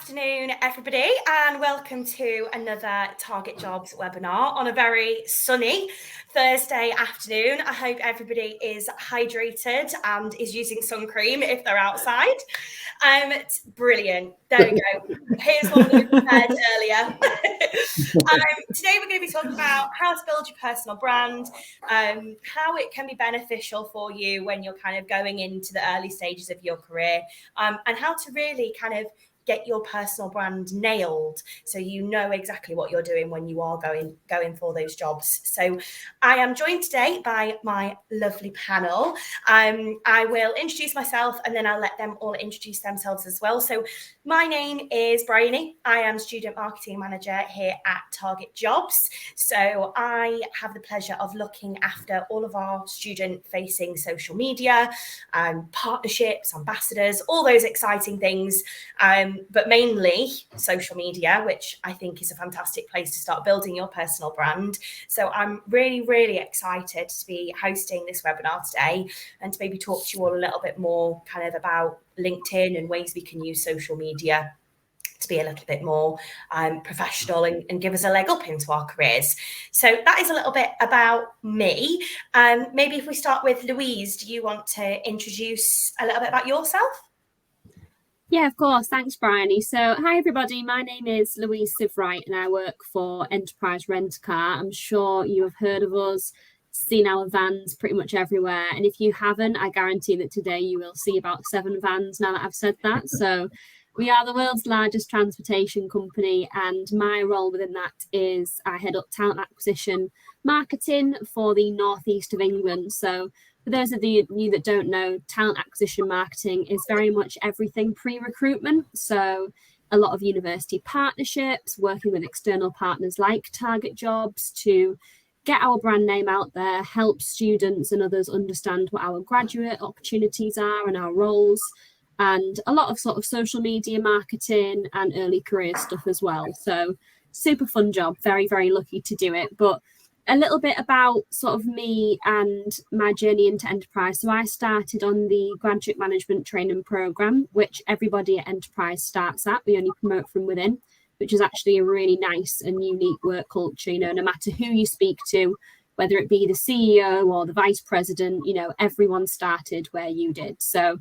afternoon, everybody, and welcome to another Target Jobs webinar on a very sunny Thursday afternoon. I hope everybody is hydrated and is using sun cream if they're outside. Brilliant. There we go. Here's what we prepared earlier. Today we're going to be talking about how to build your personal brand, how it can be beneficial for you when you're kind of going into the early stages of your career, and how to really kind of get your personal brand nailed so you know exactly what you're doing when you are going for those jobs. So I am joined today by my lovely panel. I will introduce myself and then I'll let them all introduce themselves as well. So my name is Bryony. I am Student Marketing Manager here at Target Jobs. So I have the pleasure of looking after all of our student-facing social media, partnerships, ambassadors, all those exciting things. But mainly social media, which I think is a fantastic place to start building your personal brand. So I'm really, really excited to be hosting this webinar today and to maybe talk to you all a little bit more kind of about LinkedIn and ways we can use social media to be a little bit more professional and give us a leg up into our careers. So that is a little bit about me. Maybe if we start with Louise, do you want to introduce a little bit about yourself? Yeah, of course. Thanks, Bryony. So, hi, everybody. My name is Louise Sivwright and I work for Enterprise Rent Car. I'm sure you have heard of us, seen our vans pretty much everywhere. And if you haven't, I guarantee that today you will see about 7 vans now that I've said that. So, we are the world's largest transportation company. And my role within that is I head up talent acquisition marketing for the northeast of England. So, for those of you that don't know, talent acquisition marketing is very much everything pre-recruitment. So a lot of university partnerships, working with external partners like Target Jobs to get our brand name out there, help students and others understand what our graduate opportunities are and our roles, and a lot of sort of social media marketing and early career stuff as well. So super fun job, very, very lucky to do it. But a little bit about sort of me and my journey into Enterprise. So I started on the graduate management training program, which everybody at Enterprise starts at. We only promote from within, which is actually a really nice and unique work culture. You know, no matter who you speak to, whether it be the CEO or the vice president, you know, everyone started where you did. So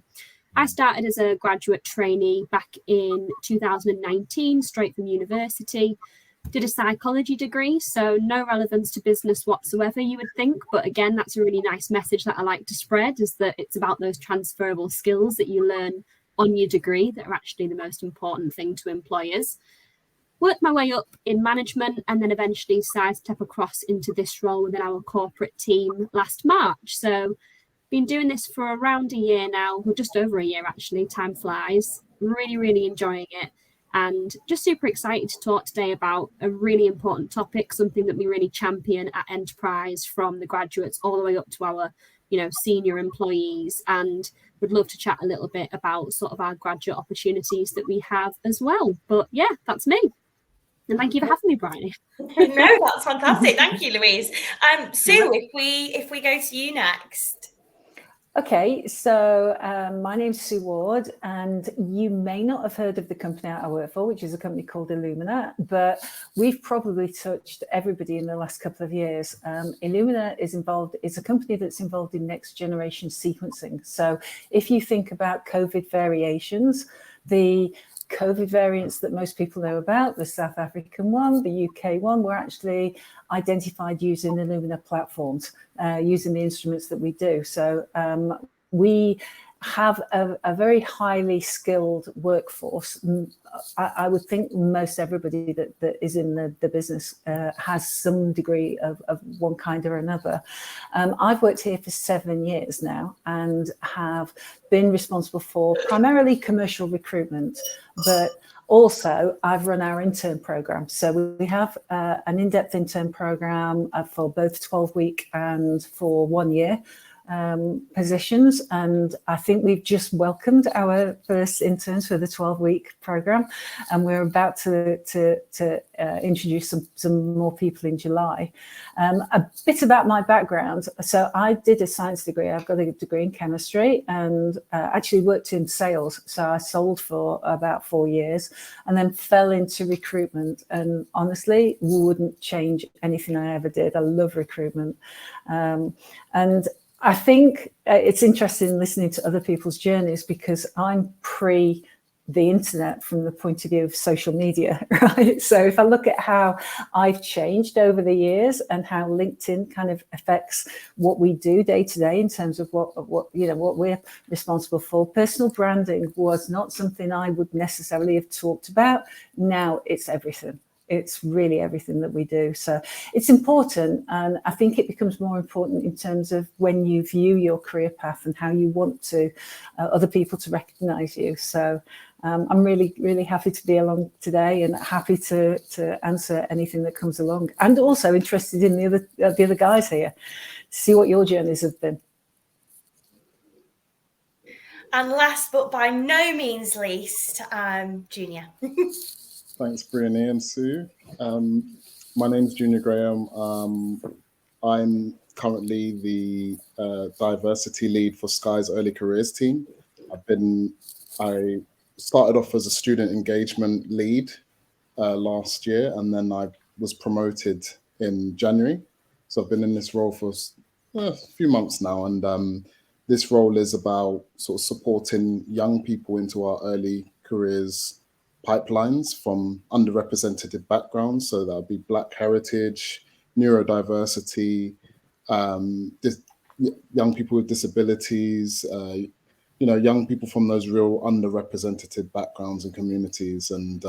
I started as a graduate trainee back in 2019, straight from university. Did a psychology degree, so no relevance to business whatsoever, you would think. But again, that's a really nice message that I like to spread, is that it's about those transferable skills that you learn on your degree that are actually the most important thing to employers. Worked my way up in management and then eventually decided to step across into this role within our corporate team last March. So been doing this for around a year now, or just over a year actually, time flies. Really, really enjoying it. And just super excited to talk today about a really important topic, something that we really champion at Enterprise, from the graduates all the way up to our, you know, senior employees. And would love to chat a little bit about sort of our graduate opportunities that we have as well. But yeah, that's me. And thank you for having me, Bryony. No, that's fantastic. Thank you, Louise. Sue, if we go to you next. Okay, so my name's Sue Ward, and you may not have heard of the company I work for, which is a company called Illumina, but we've probably touched everybody in the last couple of years. Illumina is a company that's involved in next generation sequencing. So if you think about COVID variations, the COVID variants that most people know about, the South African one, the UK one, were actually identified using Illumina platforms, using the instruments that we do. So we have a very highly skilled workforce. I would think most everybody that is in the business has some degree of one kind or another. I've worked here for 7 years now and have been responsible for primarily commercial recruitment, but also I've run our intern program. So we have an in-depth intern program for both 12-week and for 1 year. positions. And I think we've just welcomed our first interns for the 12-week program, and we're about to introduce some more people in July. A bit about my background. So I did a science degree. I've got a degree in chemistry, and actually worked in sales. So I sold for about 4 years and then fell into recruitment. And honestly, wouldn't change anything I ever did. I love recruitment. And I think it's interesting listening to other people's journeys, because I'm pre the internet from the point of view of social media, right? So if I look at how I've changed over the years and how LinkedIn kind of affects what we do day to day in terms of what we're responsible for, personal branding was not something I would necessarily have talked about. Now it's everything. It's really everything that we do. So it's important. And I think it becomes more important in terms of when you view your career path and how you want to other people to recognize you. So I'm really, really happy to be along today, and happy to answer anything that comes along. And also interested in the other guys here, to see what your journeys have been. And last but by no means least, Junior. Thanks, Briony and Sue. My name's Junior Graham. I'm currently the diversity lead for Sky's early careers team. I started off as a student engagement lead last year, and then I was promoted in January. So I've been in this role for a few months now, and this role is about sort of supporting young people into our early careers pipelines from underrepresented backgrounds. So that would be Black heritage, neurodiversity, young people with disabilities, young people from those real underrepresented backgrounds and communities. And,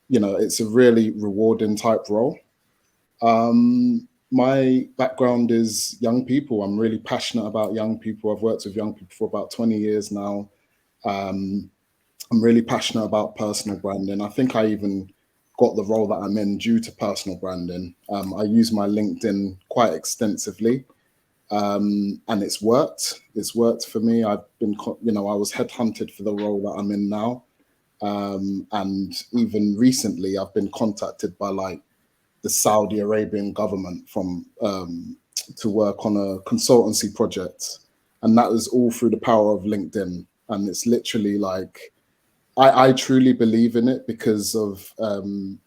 it's a really rewarding type role. My background is young people. I'm really passionate about young people. I've worked with young people for about 20 years now. I'm really passionate about personal branding. I think I even got the role that I'm in due to personal branding. I use my LinkedIn quite extensively, and it's worked. It's worked for me. I've been, I was headhunted for the role that I'm in now. And even recently, I've been contacted by like the Saudi Arabian government to work on a consultancy project. And that was all through the power of LinkedIn. And it's literally like, I truly believe in it because of, we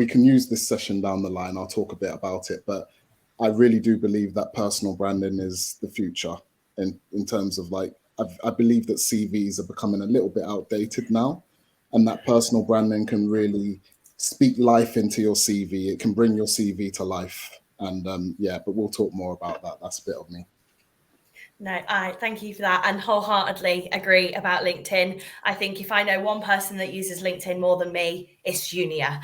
can use this session down the line. I'll talk a bit about it, but I really do believe that personal branding is the future in terms of like, I believe that CVs are becoming a little bit outdated now, and that personal branding can really speak life into your CV. It can bring your CV to life. And but we'll talk more about that. That's a bit of me. No, I thank you for that, and wholeheartedly agree about LinkedIn. I think if I know one person that uses LinkedIn more than me, it's Junior.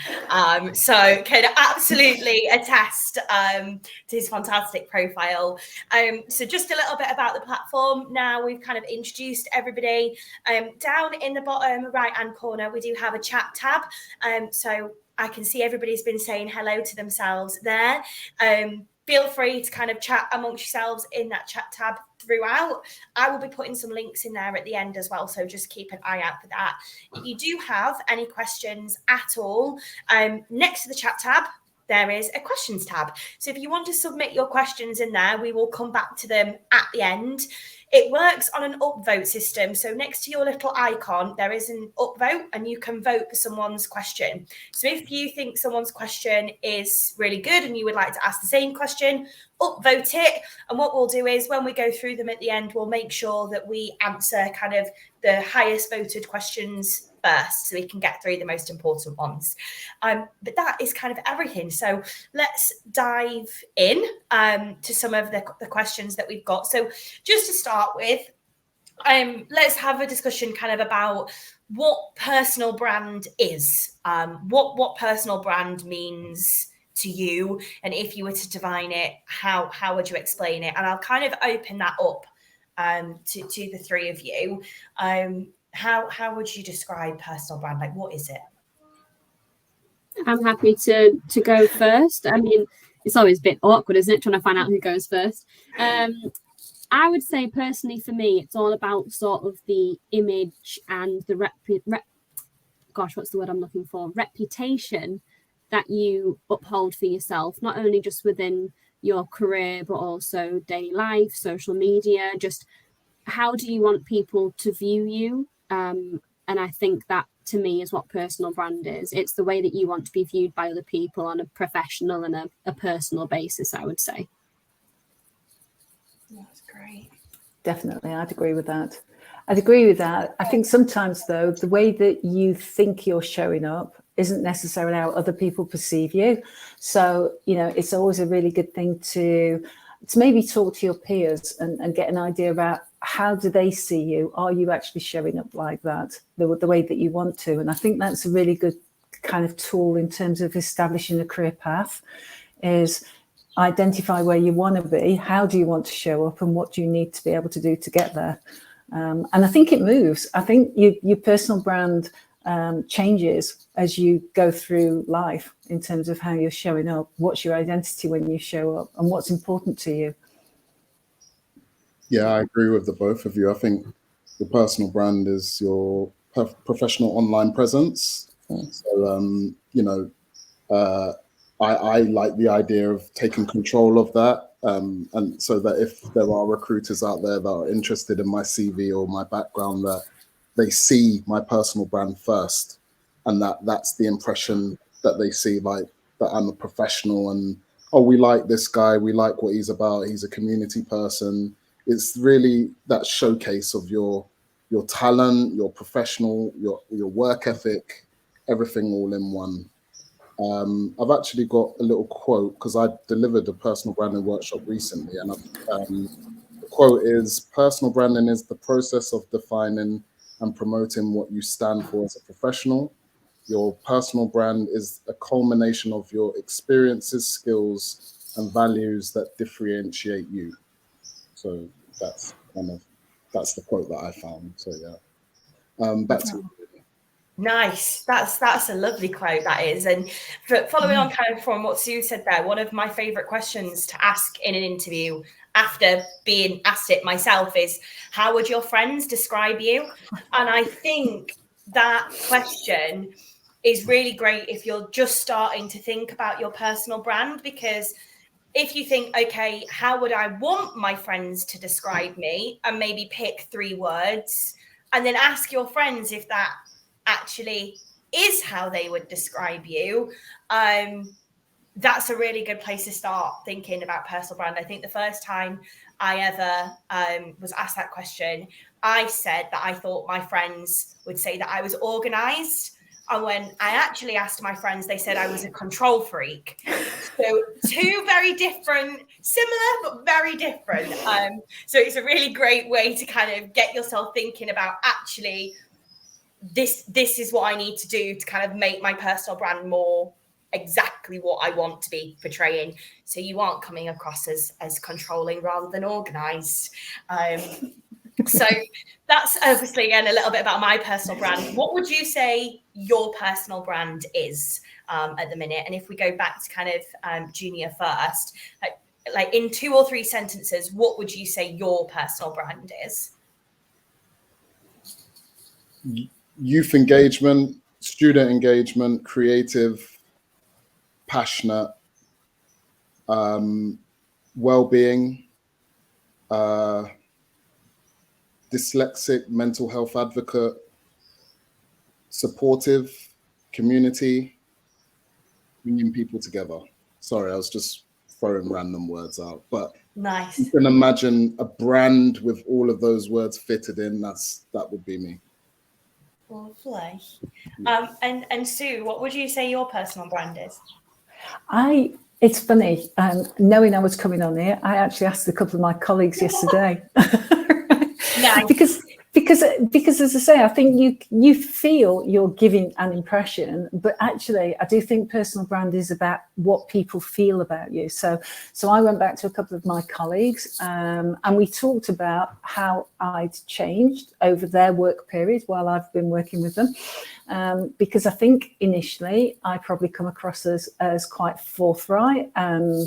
So can absolutely attest to his fantastic profile. So just a little bit about the platform. Now we've kind of introduced everybody. Down in the bottom right-hand corner, we do have a chat tab. So I can see everybody's been saying hello to themselves there. Feel free to kind of chat amongst yourselves in that chat tab throughout. I will be putting some links in there at the end as well, so just keep an eye out for that. If you do have any questions at all, next to the chat tab, there is a questions tab. So if you want to submit your questions in there, we will come back to them at the end. It works on an upvote system. So next to your little icon, there is an upvote, and you can vote for someone's question. So if you think someone's question is really good and you would like to ask the same question, upvote it. And what we'll do is when we go through them at the end, we'll make sure that we answer kind of the highest voted questions first, so we can get through the most important ones. But that is kind of everything. So let's dive in to some of the questions that we've got. So just to start with, let's have a discussion kind of about what personal brand is, what personal brand means to you, and if you were to define it, how would you explain it? And I'll kind of open that up to the three of you. How would you describe personal brand? Like, what is it? I'm happy to go first. I mean, it's always a bit awkward, isn't it, trying to find out who goes first. I would say personally for me, it's all about sort of the image and the what's the word I'm looking for? Reputation that you uphold for yourself, not only just within your career, but also daily life, social media. Just how do you want people to view you? And I think that to me is what personal brand is. It's the way that you want to be viewed by other people on a professional and a personal basis, I would say. That's great. Definitely, I'd agree with that. I think sometimes, though, the way that you think you're showing up isn't necessarily how other people perceive you. So, it's always a really good thing to maybe talk to your peers and get an idea about how do they see you? Are you actually showing up like that, the way that you want to? And I think that's a really good kind of tool in terms of establishing a career path, is identify where you want to be, how do you want to show up, and what do you need to be able to do to get there. And I think it moves. I think your personal brand changes as you go through life in terms of how you're showing up, what's your identity when you show up, and what's important to you. Yeah, I agree with the both of you. I think your personal brand is your professional online presence. So, I like the idea of taking control of that. And so that if there are recruiters out there that are interested in my CV or my background, that they see my personal brand first, and that's the impression that they see, like that I'm a professional and, oh, we like this guy, we like what he's about, he's a community person. It's really that showcase of your talent, your professional, your work ethic, everything all in one. I've actually got a little quote because I delivered a personal branding workshop recently, and the quote is, "Personal branding is the process of defining and promoting what you stand for as a professional. Your personal brand is a culmination of your experiences, skills, and values that differentiate you." So that's the quote that I found. So yeah, back to you. Nice. That's a lovely quote, that is. And following on kind of from what Sue said there, one of my favorite questions to ask in an interview after being asked it myself is, how would your friends describe you? And I think that question is really great if you're just starting to think about your personal brand, because if you think, okay, how would I want my friends to describe me, and maybe pick 3 words and then ask your friends if that actually is how they would describe you, that's a really good place to start thinking about personal brand. I think the first time I ever was asked that question, I said that I thought my friends would say that I was organized. And when I actually asked my friends, they said I was a control freak. So 2 very different, similar, but very different. So it's a really great way to kind of get yourself thinking about, actually, this is what I need to do to kind of make my personal brand more exactly what I want to be portraying. So you aren't coming across as controlling rather than organized. So that's obviously, again, a little bit about my personal brand. What would you say your personal brand is at the minute? And if we go back to kind of Junior first, like in 2 or 3 sentences, what would you say your personal brand is? Youth engagement, student engagement, creative, passionate, well-being, dyslexic, mental health advocate, supportive, community, bringing people together. Sorry, I was just throwing random words out, but nice. You can imagine a brand with all of those words fitted in. That would be me. Lovely. And Sue, what would you say your personal brand is? It's funny, knowing I was coming on here, I actually asked a couple of my colleagues yesterday. Nice. Because as I say, I think you feel you're giving an impression, but actually I do think personal brand is about what people feel about you. So I went back to a couple of my colleagues and we talked about how I'd changed over their work period while I've been working with them. Because I think initially I probably come across as quite forthright and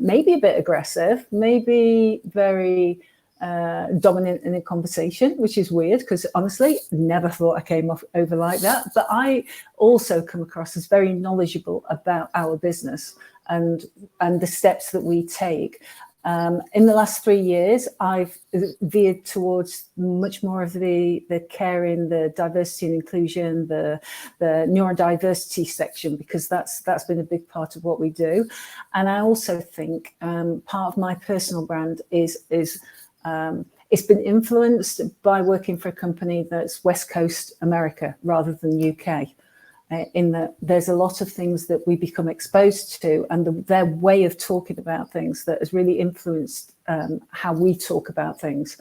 maybe a bit aggressive, maybe very dominant in a conversation, which is weird because honestly, never thought I came over like that. But I also come across as very knowledgeable about our business and the steps that we take. In the last 3 years, I've veered towards much more of the caring, the diversity and inclusion, the neurodiversity section, because that's been a big part of what we do. And I also think part of my personal brand is it's been influenced by working for a company that's West Coast America rather than UK. In that there's a lot of things that we become exposed to and their way of talking about things that has really influenced how we talk about things.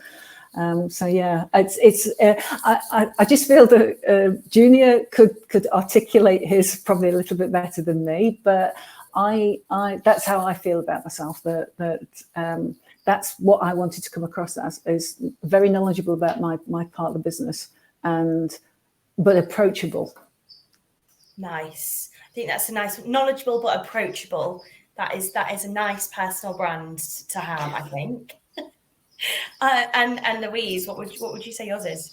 So yeah, I just feel that Junior could articulate his probably a little bit better than me, but I that's how I feel about myself, that that's what I wanted to come across as, is very knowledgeable about my part of the business but approachable. Nice. I think that's a nice, knowledgeable but approachable. That is a nice personal brand to have, I think. And Louise, what would you say yours is?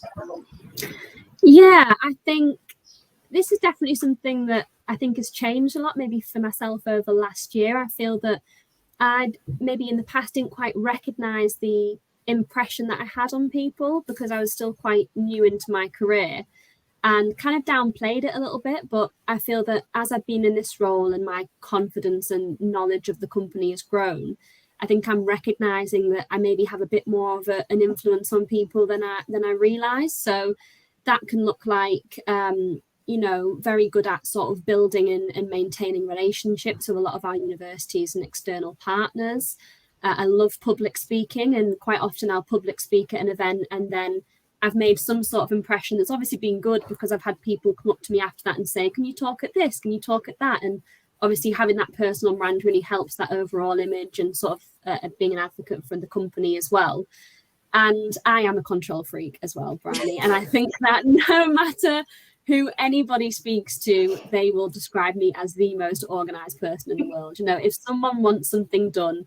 Yeah, I think this is definitely something that I think has changed a lot, maybe for myself over last year. I feel that I'd maybe in the past didn't quite recognise the impression that I had on people because I was still quite new into my career and kind of downplayed it a little bit. But I feel that as I've been in this role and my confidence and knowledge of the company has grown, I think I'm recognising that I maybe have a bit more of an influence on people than I realise. So that can look like very good at sort of building and maintaining relationships with a lot of our universities and external partners. I love public speaking, and quite often I'll public speak at an event and then I've made some sort of impression that's obviously been good because I've had people come up to me after that and say, can you talk at this? Can you talk at that? And obviously having that personal brand really helps that overall image and sort of being an advocate for the company as well. And I am a control freak as well, Bryony. And I think that no matter who anybody speaks to, they will describe me as the most organized person in the world. You know, if someone wants something done,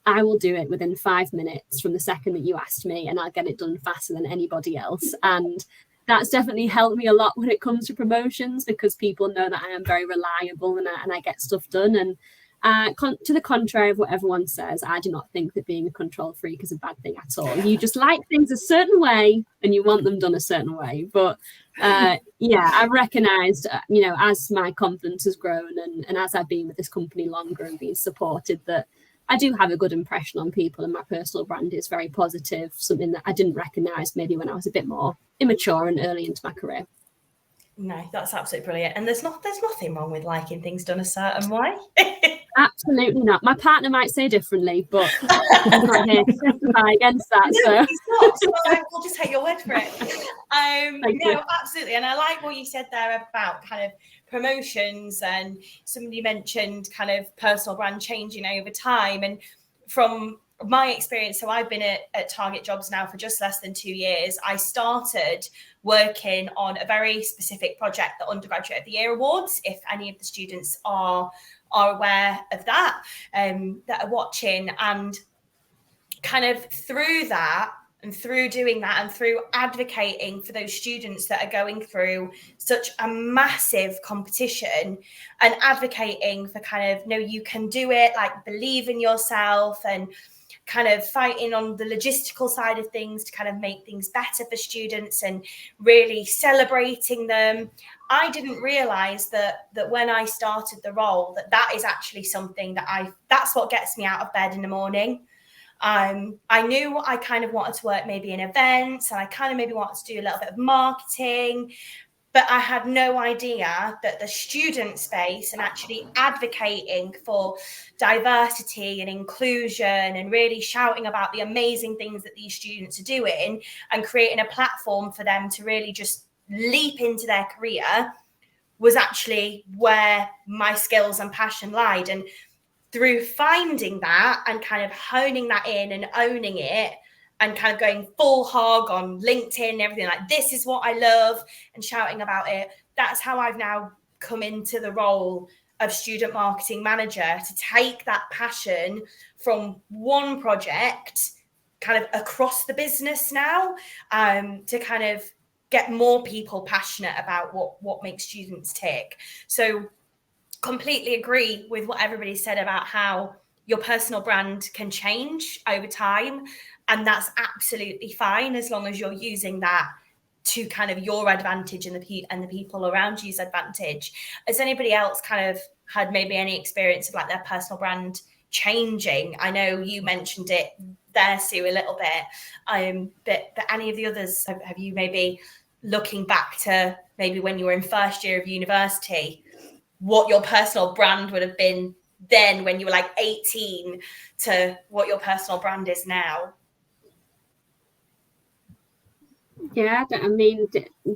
I will do it within 5 minutes from the second that you asked me, and I'll get it done faster than anybody else. And that's definitely helped me a lot when it comes to promotions because people know that I am very reliable and I get stuff done. And to the contrary of what everyone says, I do not think that being a control freak is a bad thing at all. You just like things a certain way and you want them done a certain way. But yeah, I've recognised, as my confidence has grown and as I've been with this company longer and been supported, that I do have a good impression on people and my personal brand is very positive, something that I didn't recognise maybe when I was a bit more immature and early into my career. No, that's absolutely brilliant. And there's nothing wrong with liking things done a certain way. Absolutely not. My partner might say differently, but I'm not here to testify against that. No, he's not. So we'll just take your word for it. You. Absolutely. And I like what you said there about kind of promotions, and somebody mentioned kind of personal brand changing over time. And from my experience, so I've been at Target Jobs now for just less than 2 years. I started working on a very specific project, the Undergraduate of the Year Awards, if any of the students are aware of that, that are watching. And kind of through that and through doing that and through advocating for those students that are going through such a massive competition and advocating for kind of, no, you can do it, like believe in yourself, and kind of fighting on the logistical side of things to kind of make things better for students and really celebrating them. I didn't realize that when I started the role, that is actually something that's what gets me out of bed in the morning. I knew I kind of wanted to work maybe in events, and I kind of maybe wanted to do a little bit of marketing, But I had no idea that the student space and actually advocating for diversity and inclusion and really shouting about the amazing things that these students are doing and creating a platform for them to really just leap into their career was actually where my skills and passion lied. And through finding that and kind of honing that in and owning it, and kind of going full hog on LinkedIn and everything, like, this is what I love, and shouting about it. That's how I've now come into the role of student marketing manager, to take that passion from one project kind of across the business now, to kind of get more people passionate about what makes students tick. So completely agree with what everybody said about how your personal brand can change over time, and that's absolutely fine as long as you're using that to kind of your advantage and the people around you's advantage. Has anybody else kind of had maybe any experience of like their personal brand changing? I know you mentioned it there, Sue, a little bit, but any of the others, have you maybe looking back to maybe when you were in first year of university, what your personal brand would have been then when you were like 18 to what your personal brand is now? Yeah, I mean,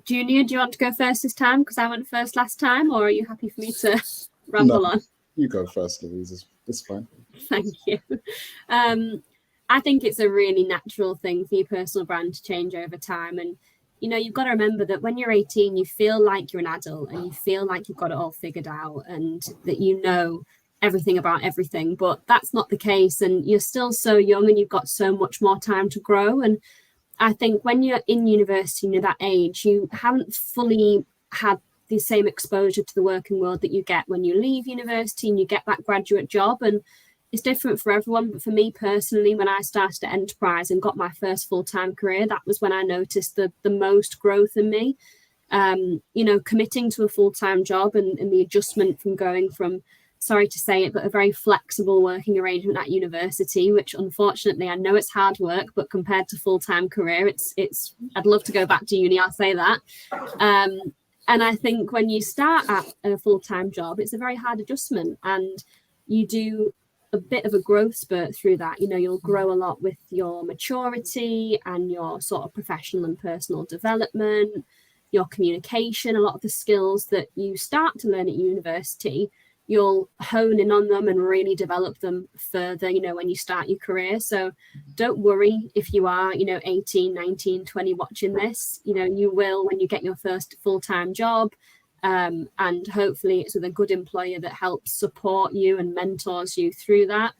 Junior, do you want to go first this time? Because I went first last time, or are you happy for me to ramble on? You go first, Louise. It's fine. Thank you. I think it's a really natural thing for your personal brand to change over time. And, you know, you've got to remember that when you're 18, you feel like you're an adult and you feel like you've got it all figured out and that you know everything about everything. But that's not the case. And you're still so young and you've got so much more time to grow. And I think when you're in university and you're that age, you haven't fully had the same exposure to the working world that you get when you leave university and you get that graduate job. And it's different for everyone. But for me personally, when I started at Enterprise and got my first full-time career, that was when I noticed the most growth in me. You know, committing to a full-time job and the adjustment from going from, sorry to say it, but a very flexible working arrangement at university, which unfortunately I know it's hard work, but compared to full-time career, it's I'd love to go back to uni, I'll say that. And I think when you start at a full-time job, it's a very hard adjustment, and you do a bit of a growth spurt through that. You know, you'll grow a lot with your maturity and your sort of professional and personal development, your communication, a lot of the skills that you start to learn at university, you'll hone in on them and really develop them further, you know, when you start your career. So don't worry if you are, you know, 18, 19, 20 watching this. You know, you will when you get your first full-time job. And hopefully it's with a good employer that helps support you and mentors you through that.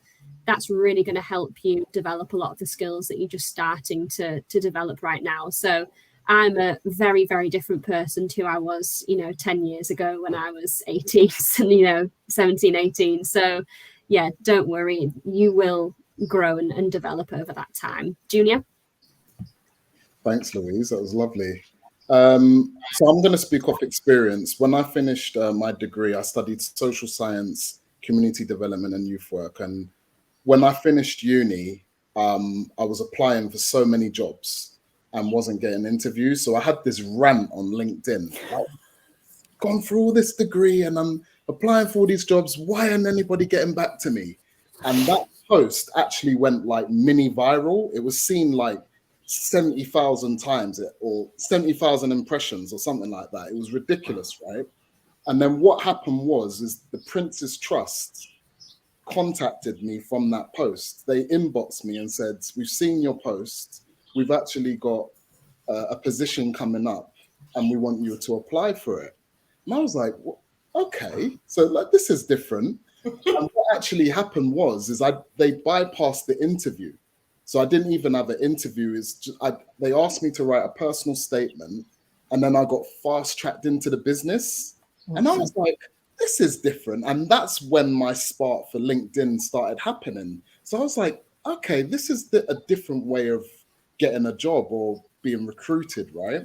That's really going to help you develop a lot of the skills that you're just starting to develop right now. So I'm a very, very different person to who I was, you know, 10 years ago when I was 18 and, you know, 17, 18. So, yeah, don't worry. You will grow and develop over that time. Junior? Thanks, Louise. That was lovely. So I'm going to speak off experience. When I finished my degree, I studied social science, community development and youth work. And when I finished uni, I was applying for so many jobs and wasn't getting interviews. So I had this rant on LinkedIn. Like, gone through all this degree and I'm applying for all these jobs. Why isn't anybody getting back to me? And that post actually went like mini viral. It was seen like 70,000 times or 70,000 impressions or something like that. It was ridiculous, right? And then what happened was the Prince's Trust contacted me from that post. They inboxed me and said, we've seen your post. We've actually got a position coming up and we want you to apply for it. And I was like, well, okay, so like this is different. And what actually happened was they bypassed the interview. So I didn't even have an interview. They asked me to write a personal statement and then I got fast tracked into the business. Awesome. And I was like, this is different. And that's when my spark for LinkedIn started happening. So I was like, okay, this is a different way of getting a job or being recruited, right?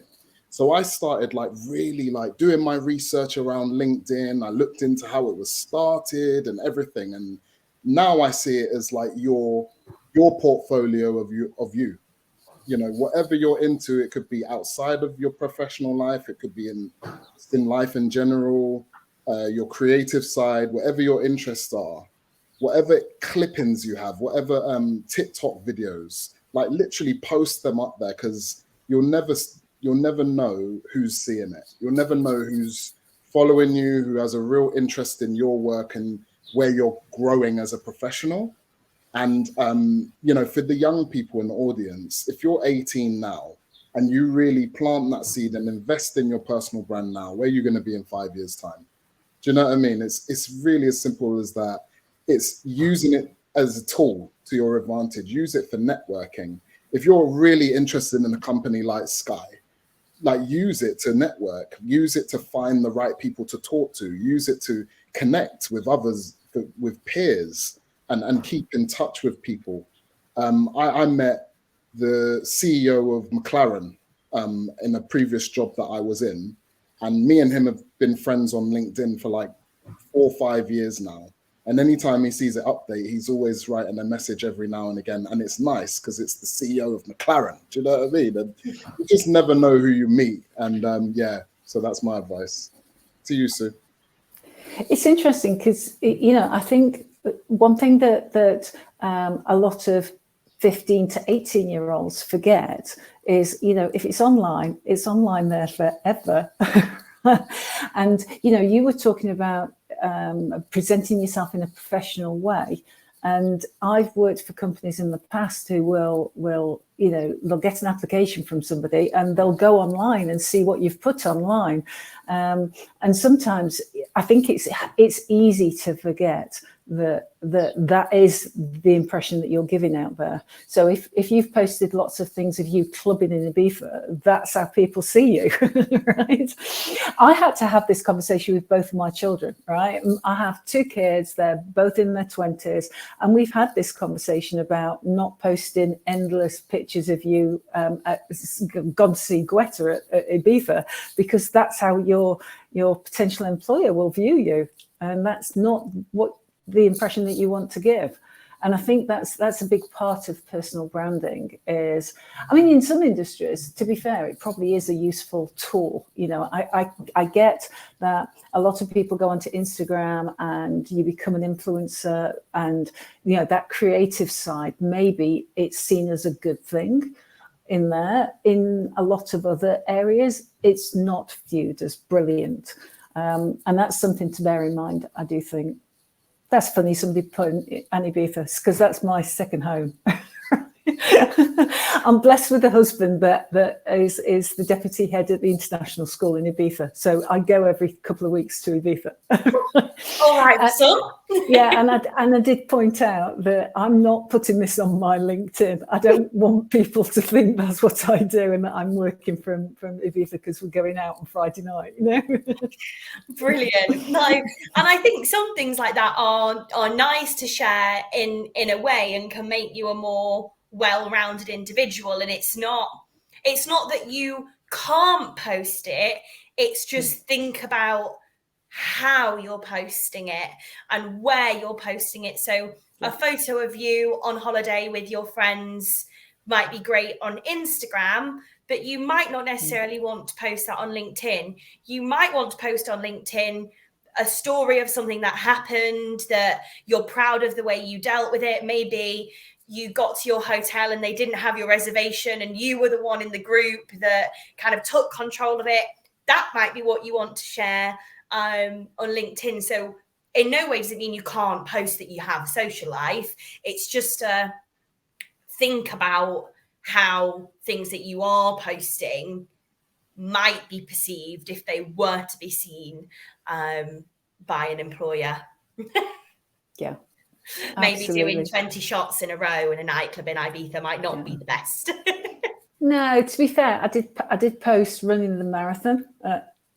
So I started like really like doing my research around LinkedIn. I looked into how it was started and everything. And now I see it as like your portfolio of you. You know, whatever you're into, it could be outside of your professional life, it could be in life in general, your creative side, whatever your interests are, whatever clippings you have, whatever TikTok videos, like literally post them up there, because you'll never know who's seeing it. You'll never know who's following you, who has a real interest in your work and where you're growing as a professional. And, you know, for the young people in the audience, if you're 18 now and you really plant that seed and invest in your personal brand now, where are you going to be in 5 years' time? Do you know what I mean? It's really as simple as that. It's using it as a tool to your advantage. Use it for networking. If you're really interested in a company like Sky, like use it to network, use it to find the right people to talk to, use it to connect with others, with peers, and keep in touch with people. I met the CEO of McLaren in a previous job that I was in, and me and him have been friends on LinkedIn for like 4 or 5 years now. And anytime he sees an update, he's always writing a message every now and again. And it's nice because it's the CEO of McLaren. Do you know what I mean? And you just never know who you meet. And yeah, so that's my advice to you, Sue. It's interesting because, you know, I think one thing that a lot of 15 to 18-year-olds forget is, you know, if it's online there forever. And, you know, you were talking about presenting yourself in a professional way. And I've worked for companies in the past who will, you know, they'll get an application from somebody and they'll go online and see what you've put online. And sometimes I think it's easy to forget that is the impression that you're giving out there. So if you've posted lots of things of you clubbing in Ibiza, that's how people see you, right? I had to have this conversation with both of my children, right? I have 2 kids, they're both in their 20s, and we've had this conversation about not posting endless pictures of you gone to see Greta at Ibiza, because that's how your potential employer will view you, and that's not what the impression that you want to give. And I think that's a big part of personal branding is, I mean, in some industries, to be fair, it probably is a useful tool. You know, I get that a lot of people go onto Instagram and you become an influencer, and, you know, that creative side, maybe it's seen as a good thing in there. In a lot of other areas, it's not viewed as brilliant. And that's something to bear in mind, I do think. That's funny, somebody put in Ibiza, because that's my second home. I'm blessed with a husband that is the deputy head at the international school in Ibiza. So I go every couple of weeks to Ibiza. All right, so. Yeah, and I did point out that I'm not putting this on my LinkedIn. I don't want people to think that's what I do and that I'm working from Ibiza because we're going out on Friday night, you know? Brilliant. No, and I think some things like that are nice to share in a way and can make you a more well-rounded individual. And it's not that you can't post it, it's just think about how you're posting it and where you're posting it. So a photo of you on holiday with your friends might be great on Instagram, but you might not necessarily want to post that on LinkedIn. You might want to post on LinkedIn a story of something that happened, that you're proud of the way you dealt with it. Maybe you got to your hotel and they didn't have your reservation and you were the one in the group that kind of took control of it. That might be what you want to share on LinkedIn. So in no way does it mean you can't post that you have a social life. It's just think about how things that you are posting might be perceived if they were to be seen by an employer. Yeah. Maybe Absolutely. doing 20 shots in a row in a nightclub in Ibiza might not be the best. No, to be fair, I did post running the marathon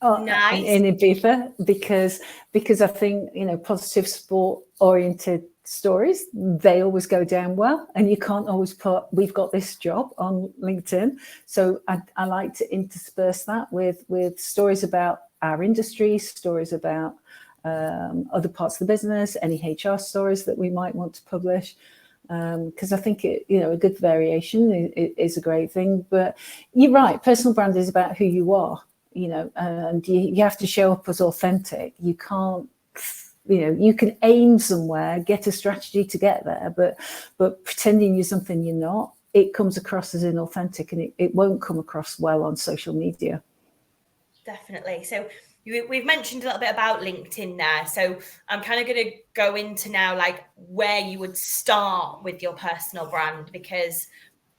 Nice. in Ibiza because I think, you know, positive sport oriented stories, they always go down well, and you can't always put we've got this job on LinkedIn. So I like to intersperse that with stories about our industry, stories about other parts of the business, any HR stories that we might want to publish. because I think a good variation is a great thing. But you're right, personal brand is about who you are, and you have to show up as authentic. You can't, you can aim somewhere, get a strategy to get there, but pretending you're something you're not, it comes across as inauthentic, and it won't come across well on social media. Definitely. So we've mentioned a little bit about LinkedIn there. So I'm kind of going to go into now like where you would start with your personal brand, because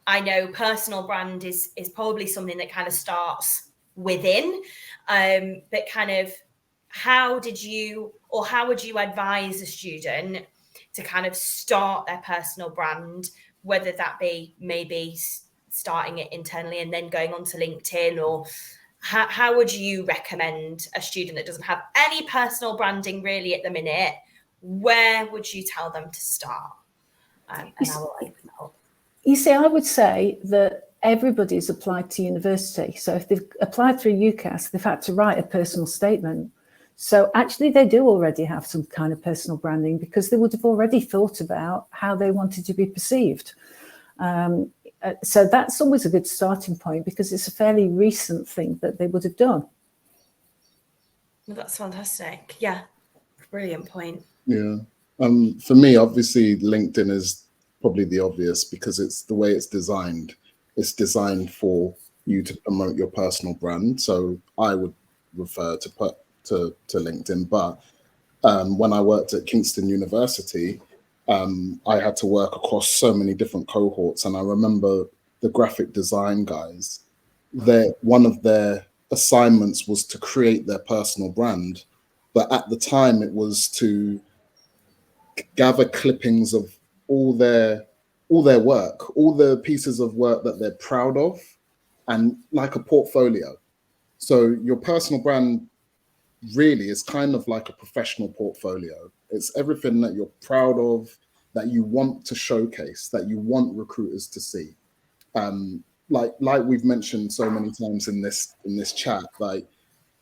I know personal brand is probably something that kind of starts within, but kind of how would you advise a student to kind of start their personal brand, whether that be maybe starting it internally and then going onto LinkedIn, or how would you recommend a student that doesn't have any personal branding really at the minute? Where would you tell them to start? And I will open it up. You see, I would say that everybody's applied to university. So if they've applied through UCAS, they've had to write a personal statement. So actually they do already have some kind of personal branding, because they would have already thought about how they wanted to be perceived. So that's always a good starting point, because it's a fairly recent thing that they would have done. Well, that's fantastic. Yeah, brilliant point. Yeah. For me, obviously, LinkedIn is probably the obvious, because it's the way it's designed. It's designed for you to promote your personal brand. So I would refer to LinkedIn. But when I worked at Kingston University, I had to work across so many different cohorts, and I remember the graphic design guys, one of their assignments was to create their personal brand, but at the time it was to gather clippings of all their work, all the pieces of work that they're proud of, and like a portfolio. So your personal brand really is kind of like a professional portfolio. It's everything that you're proud of, that you want to showcase, that you want recruiters to see. Like we've mentioned so many times in this chat, like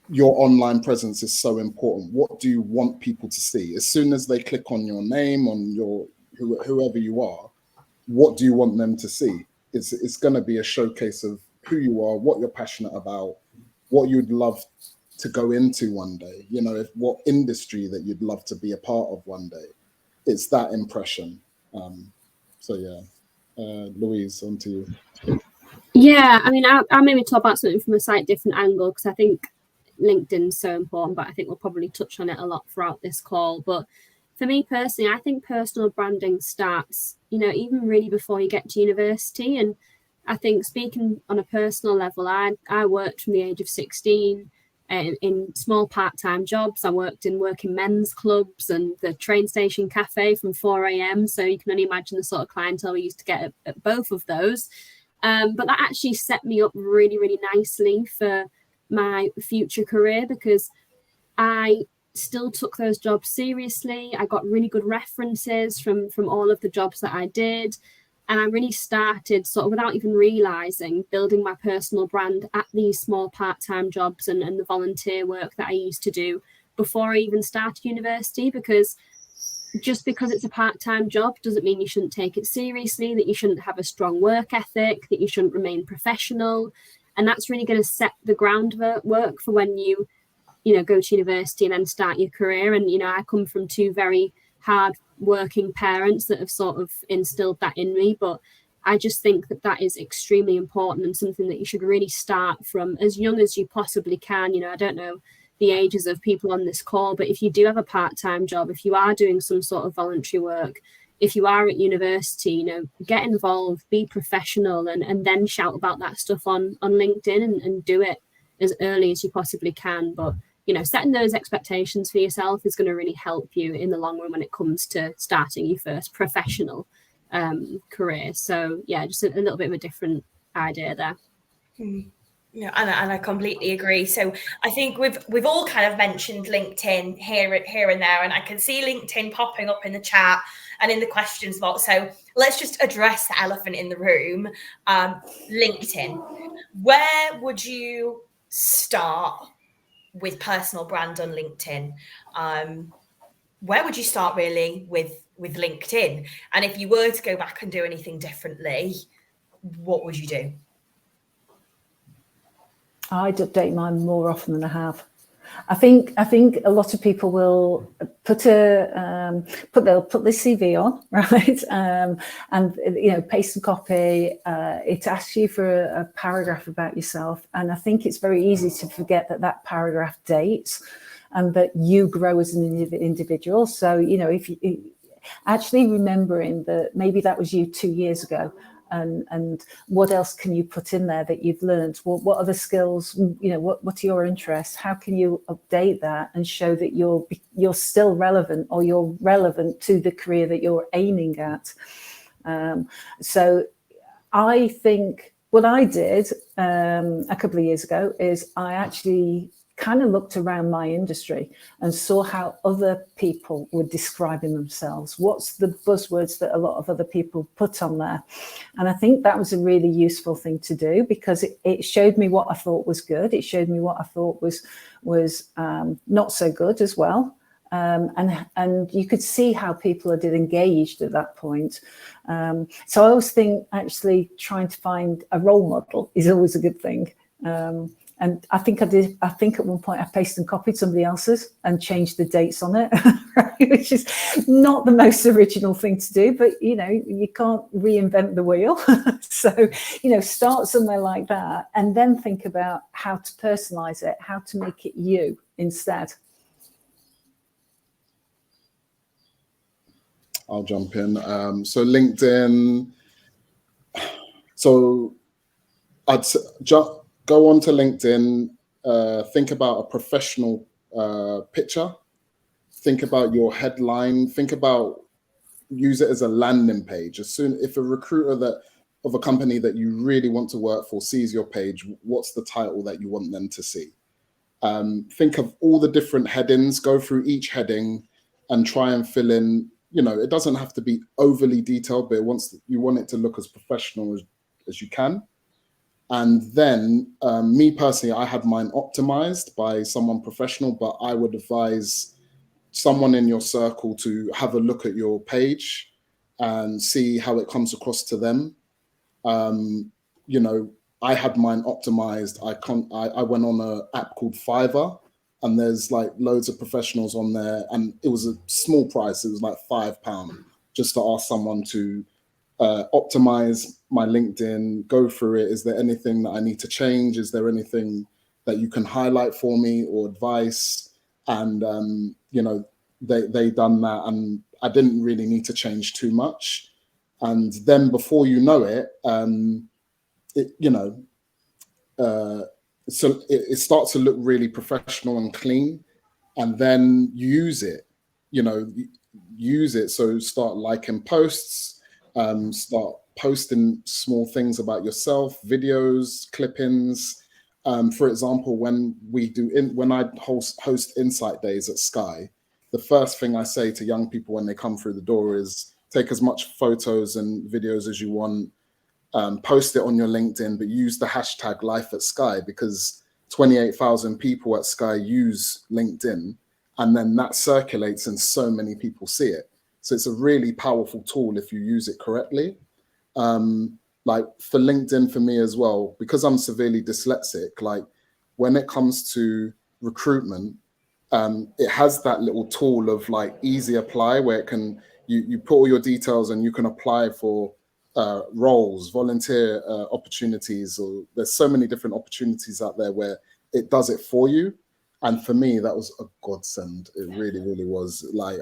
your online presence is so important. What do you want people to see? As soon as they click on your name, on your whoever you are, what do you want them to see? It's going to be a showcase of who you are, what you're passionate about, what you'd love to go into one day, what industry that you'd love to be a part of one day. It's that impression. So yeah, Louise, on to you. Yeah, I mean, I'll maybe talk about something from a slightly different angle, because I think LinkedIn's so important, but I think we'll probably touch on it a lot throughout this call. But for me personally, I think personal branding starts, even really before you get to university. And I think, speaking on a personal level, I worked from the age of 16 in small part-time jobs. I worked in working men's clubs and the train station cafe from 4 a.m. So you can only imagine the sort of clientele we used to get at both of those. But that actually set me up really, really nicely for my future career, because I still took those jobs seriously. I got really good references from all of the jobs that I did. And I really started, sort of without even realising, building my personal brand at these small part-time jobs and the volunteer work that I used to do before I even started university. Because just because it's a part-time job doesn't mean you shouldn't take it seriously, that you shouldn't have a strong work ethic, that you shouldn't remain professional. And that's really going to set the groundwork for when you go to university and then start your career. And, I come from two very hard working parents that have sort of instilled that in me. But I just think that is extremely important, and something that you should really start from as young as you possibly can. I don't know the ages of people on this call, but if you do have a part-time job, if you are doing some sort of voluntary work, if you are at university, get involved, be professional, and then shout about that stuff on LinkedIn and do it as early as you possibly can. But setting those expectations for yourself is going to really help you in the long run when it comes to starting your first professional career. So yeah, just a little bit of a different idea there. Yeah, and I completely agree. So I think we've all kind of mentioned LinkedIn here and there, and I can see LinkedIn popping up in the chat and in the questions box. So let's just address the elephant in the room. LinkedIn. Where would you start with personal brand on LinkedIn? Where would you start really with with LinkedIn? And if you were to go back and do anything differently, what would you do? I'd update mine more often than I have. I think a lot of people will put they'll put the CV on, right, and paste and copy. It asks you for a paragraph about yourself, and I think it's very easy to forget that paragraph dates, and that you grow as an individual. So if you actually remembering that maybe that was you 2 years ago. And what else can you put in there that you've learned? What are the skills? What are your interests? How can you update that and show that you're still relevant, or you're relevant to the career that you're aiming at? So I think what I did a couple of years ago is I actually kind of looked around my industry and saw how other people were describing themselves. What's the buzzwords that a lot of other people put on there? And I think that was a really useful thing to do, because it showed me what I thought was good. It showed me what I thought was not so good as well. And you could see how people are engaged at that point. So I always think actually trying to find a role model is always a good thing. And I think at one point I pasted and copied somebody else's and changed the dates on it, right? Which is not the most original thing to do, but you can't reinvent the wheel. So, start somewhere like that and then think about how to personalize it, how to make it you instead. I'll jump in. So LinkedIn. So I'd go onto LinkedIn, think about a professional picture, think about your headline, use it as a landing page. If a recruiter of a company that you really want to work for sees your page, what's the title that you want them to see? Think of all the different headings, go through each heading and try and fill in, it doesn't have to be overly detailed, but you want it to look as professional as you can. And then me personally, I had mine optimized by someone professional, but I would advise someone in your circle to have a look at your page and see how it comes across to them. I had mine optimized. I went on an app called Fiverr, and there's like loads of professionals on there, and it was a small price. It was like £5 just to ask someone to optimize my LinkedIn, go through it. Is there anything that I need to change? Is there anything that you can highlight for me or advice? And, they done that, and I didn't really need to change too much. And then before you know it, so it starts to look really professional and clean, and then use it. So start liking posts, start posting small things about yourself, videos, clippings. For example, when I host Insight Days at Sky, the first thing I say to young people when they come through the door is take as much photos and videos as you want, post it on your LinkedIn, but use the hashtag Life at Sky, because 28,000 people at Sky use LinkedIn, and then that circulates and so many people see it. So it's a really powerful tool if you use it correctly. Like for LinkedIn, for me as well, because I'm severely dyslexic, like when it comes to recruitment, it has that little tool of like easy apply, where it can, you put all your details and you can apply for roles, volunteer opportunities, or there's so many different opportunities out there where it does it for you. And for me, that was a godsend. It really, really was. Like,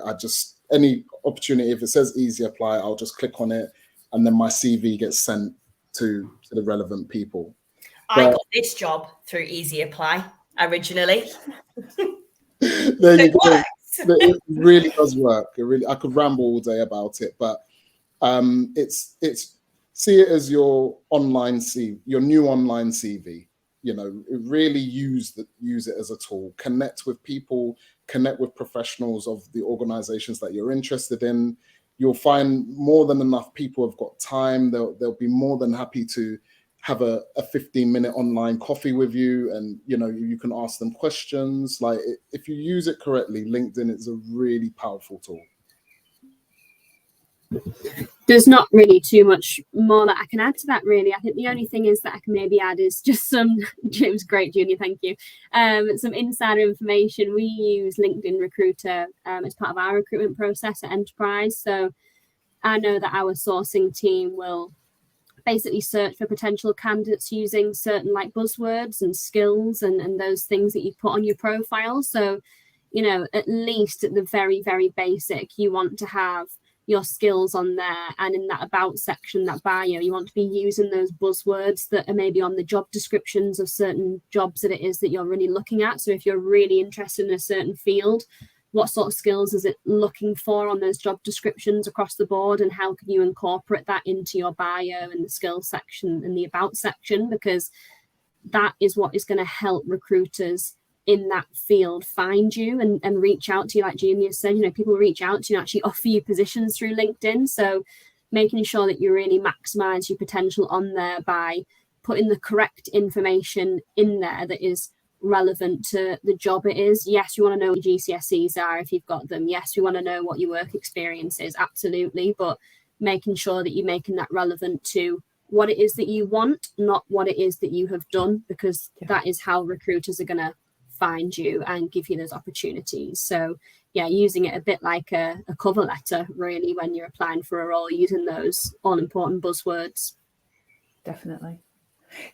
any opportunity, if it says easy apply, I'll just click on it, and then my CV gets sent to the relevant people. I got this job through Easy Apply originally. There you go. It really does work. I could ramble all day about it, but it's see it as your online CV, your new online CV. Really use it as a tool. Connect with people, connect with professionals of the organizations that you're interested in. You'll find more than enough people have got time. They'll be more than happy to have a 15-minute online coffee with you, and you can ask them questions. Like, if you use it correctly, LinkedIn is a really powerful tool. There's not really too much more that I can add to that, really. I think the only thing is that I can maybe add is just some, James, great, Junior, thank you. Some insider information. We use LinkedIn Recruiter as part of our recruitment process at Enterprise. So I know that our sourcing team will basically search for potential candidates using certain like buzzwords and skills and those things that you put on your profile. So, at least at the very, very basic, you want to have your skills on there, and in that about section, that bio, you want to be using those buzzwords that are maybe on the job descriptions of certain jobs that it is that you're really looking at. So if you're really interested in a certain field, what sort of skills is it looking for on those job descriptions across the board, and how can you incorporate that into your bio and the skills section and the about section, because that is what is going to help recruiters in that field find you and reach out to you. Like Junior said, people reach out to you and actually offer you positions through LinkedIn. So making sure that you really maximize your potential on there by putting the correct information in there that is relevant to the job it is. Yes, you want to know what your GCSEs are if you've got them. Yes, you want to know what your work experience is, absolutely, but making sure that you're making that relevant to what it is that you want, not what it is that you have done, because that is how recruiters are going to find you and give you those opportunities. So yeah, using it a bit like a cover letter, really, when you're applying for a role, using those all important buzzwords. Definitely.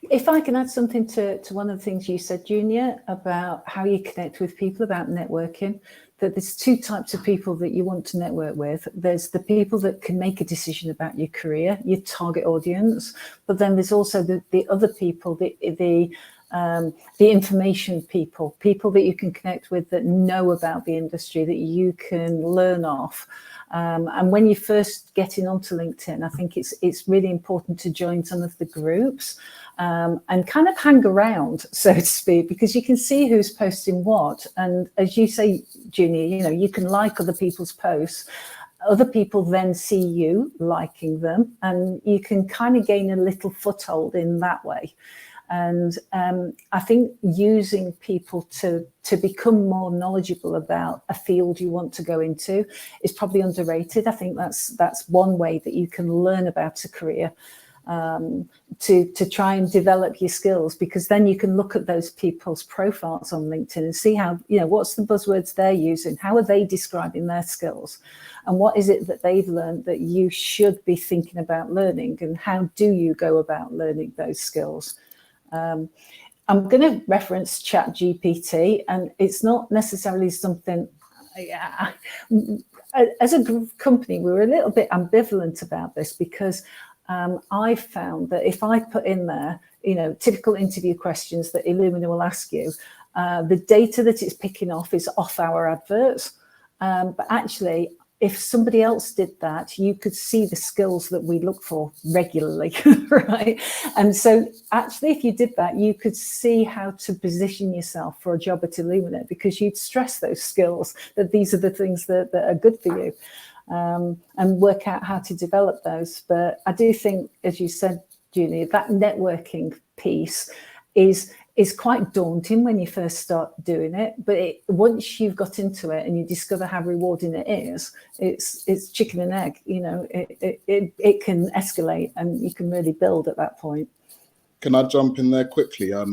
If I can add something to one of the things you said, Junior, about how you connect with people, about networking, that there's two types of people that you want to network with. There's the people that can make a decision about your career, your target audience, but then there's also the other people, the information people that you can connect with, that know about the industry, that you can learn off. And when you're first getting onto LinkedIn, I think it's really important to join some of the groups and kind of hang around, so to speak, because you can see who's posting what. And as you say, Junior, you can like other people's posts. Other people then see you liking them, and you can kind of gain a little foothold in that way. And I think using people to become more knowledgeable about a field you want to go into is probably underrated. I think that's one way that you can learn about a career, to try and develop your skills, because then you can look at those people's profiles on LinkedIn and see how, what's the buzzwords they're using, how are they describing their skills, and what is it that they've learned that you should be thinking about learning, and how do you go about learning those skills. I'm going to reference ChatGPT, and it's not necessarily something. As a company, we were a little bit ambivalent about this, because I found that if I put in there, typical interview questions that Illumina will ask you, the data that it's picking off is off our adverts. But actually, if somebody else did that, you could see the skills that we look for regularly, right? And so actually, if you did that, you could see how to position yourself for a job at Illumina, because you'd stress those skills, that these are the things that are good for you, and work out how to develop those. But I do think, as you said, Julie, that networking piece is quite daunting when you first start doing it, but once you've got into it and you discover how rewarding it is, it's chicken and egg. It can escalate, and you can really build at that point. Can I jump in there quickly? Yeah.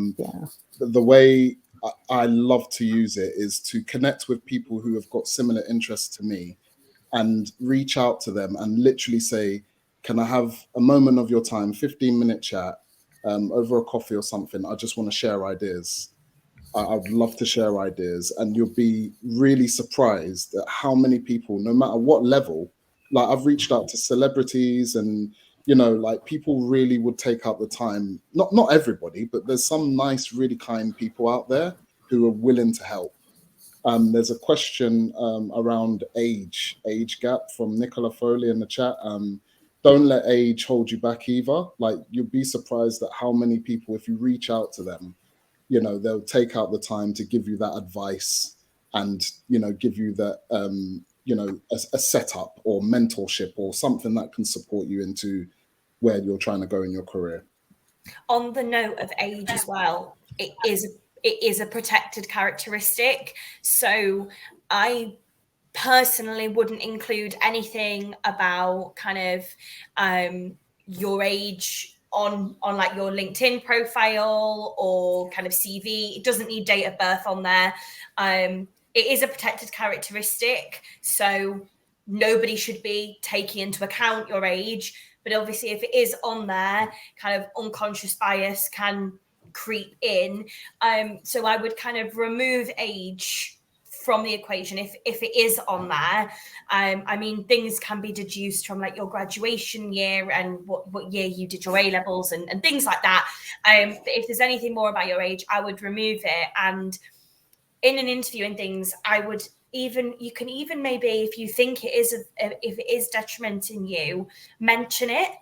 The way I love to use it is to connect with people who have got similar interests to me, and reach out to them and literally say, can I have a moment of your time, 15-minute chat, over a coffee or something? I just want to share ideas. I'd love to share ideas. And you'll be really surprised at how many people, no matter what level, like I've reached out to celebrities, and like people really would take out the time. Not everybody, but there's some nice, really kind people out there who are willing to help. There's a question around age gap from Nicola Foley in the chat. Don't let age hold you back either. Like, you'll be surprised at how many people, if you reach out to them, they'll take out the time to give you that advice, and give you that a setup or mentorship or something that can support you into where you're trying to go in your career. On the note of age as well, it is a protected characteristic. So I personally wouldn't include anything about kind of your age on like your LinkedIn profile or kind of CV. It doesn't need date of birth on there. It is a protected characteristic, so nobody should be taking into account your age. But obviously, if it is on there, kind of unconscious bias can creep in. So I would kind of remove age from the equation if it is on there. I mean, things can be deduced from like your graduation year and what year you did your A levels and things like that. But if there's anything more about your age, I would remove it. And in an interview and things, you can even maybe, if you think if it is detrimenting you, mention it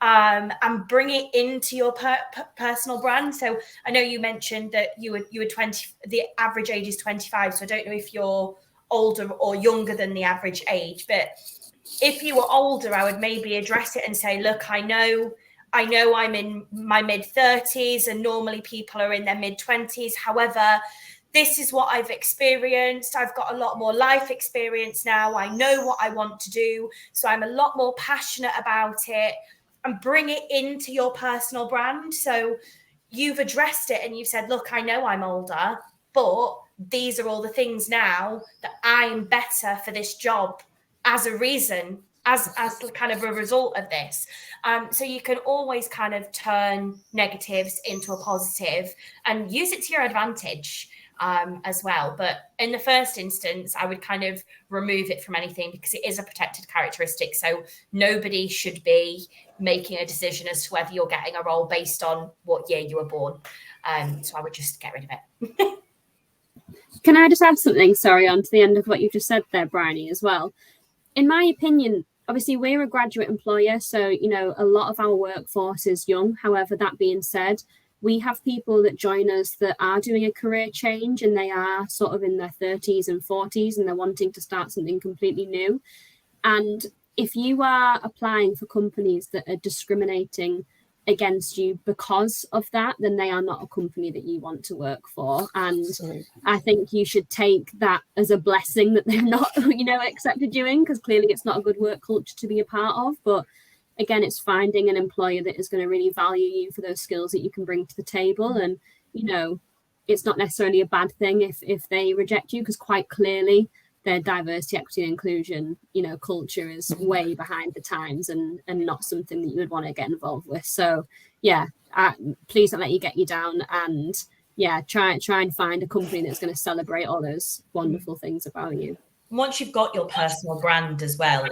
and bring it into your personal brand. So I know you mentioned that you were 20, the average age is 25. So I don't know if you're older or younger than the average age, but if you were older, I would maybe address it and say, look, I know I'm in my mid 30s and normally people are in their mid 20s. However, this is what I've experienced. I've got a lot more life experience now. I know what I want to do. So I'm a lot more passionate about it, and bring it into your personal brand. So you've addressed it and you've said, look, I know I'm older, but these are all the things now that I'm better for this job as a reason, as kind of a result of this. So you can always kind of turn negatives into a positive and use it to your advantage as well. But in the first instance, I would kind of remove it from anything because it is a protected characteristic. So nobody should be making a decision as to whether you're getting a role based on what year you were born. So I would just get rid of it. Can I just add something, sorry, on to the end of what you've just said there, Bryony, as well? In my opinion, obviously we're a graduate employer, so, you know, a lot of our workforce is young. However, that being said, we have people that join us that are doing a career change and they are sort of in their 30s and 40s and they're wanting to start something completely new. And if you are applying for companies that are discriminating against you because of that, then they are not a company that you want to work for. And I think you should take that as a blessing that they're not, you know, accepted you in, because clearly it's not a good work culture to be a part of. But again, it's finding an employer that is going to really value you for those skills that you can bring to the table. And, you know, it's not necessarily a bad thing if they reject you, because quite clearly their diversity, equity, and inclusion, you know, culture is way behind the times and not something that you would want to get involved with. So yeah, please don't let you get you down, and yeah, try and find a company that's going to celebrate all those wonderful things about you. Once you've got your personal brand as well,